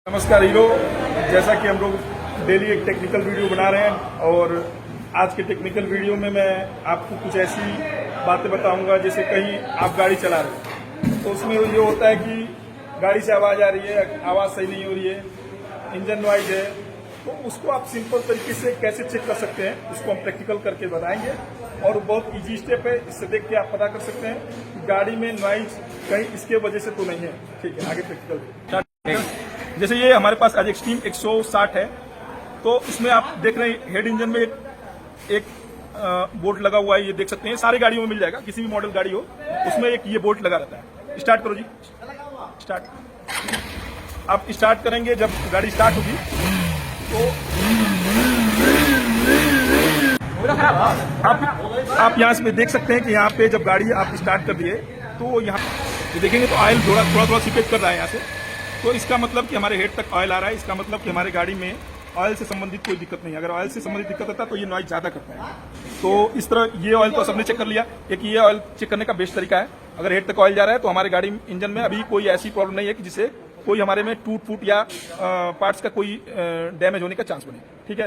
नमस्कार हीरो। जैसा कि हम लोग डेली एक टेक्निकल वीडियो बना रहे हैं और आज के टेक्निकल वीडियो में मैं आपको कुछ ऐसी बातें बताऊंगा जैसे कहीं आप गाड़ी चला रहे हैं तो उसमें ये होता है कि गाड़ी से आवाज़ आ रही है, आवाज़ सही नहीं हो रही है, इंजन नॉइज है, तो उसको आप सिंपल तरीके से कैसे चेक कर सकते हैं उसको हम प्रैक्टिकल करके बताएंगे और बहुत ईजी स्टेप है। इससे देख के आप पता कर सकते हैं कि गाड़ी में नॉइज कहीं इसके वजह से तो नहीं है। ठीक है, आगे प्रैक्टिकल। जैसे ये हमारे पास आज एक्सट्रीम 160 है, तो इसमें आप देख रहे हैं हेड इंजन में एक बोल्ट लगा हुआ है, ये देख सकते हैं। सारी गाड़ियों में मिल जाएगा, किसी भी मॉडल गाड़ी हो उसमें एक ये बोल्ट लगा रहता है। स्टार्ट करो जी, स्टार्ट। आप स्टार्ट करेंगे, जब गाड़ी स्टार्ट होगी तो आप यहाँ से देख सकते हैं कि यहाँ पे जब गाड़ी आप स्टार्ट कर दिए तो यहाँ देखेंगे तो ऑयल थोड़ा सीपेज कर रहा है यहाँ से, तो इसका मतलब कि हमारे हेड तक ऑयल आ रहा है। इसका मतलब कि हमारे गाड़ी में ऑयल से संबंधित कोई दिक्कत नहीं है। अगर ऑयल से संबंधित दिक्कत होता तो ये नॉइज ज्यादा करता है। तो इस तरह ये ऑयल तो सबने चेक कर लिया। एक ये ऑयल चेक करने का बेस्ट तरीका है, अगर हेड तक ऑयल जा रहा है तो हमारे गाड़ी इंजन में अभी कोई ऐसी प्रॉब्लम नहीं है कि जिससे कोई हमारे में टूट फूट या पार्ट्स का कोई डैमेज होने का चांस बने। ठीक है।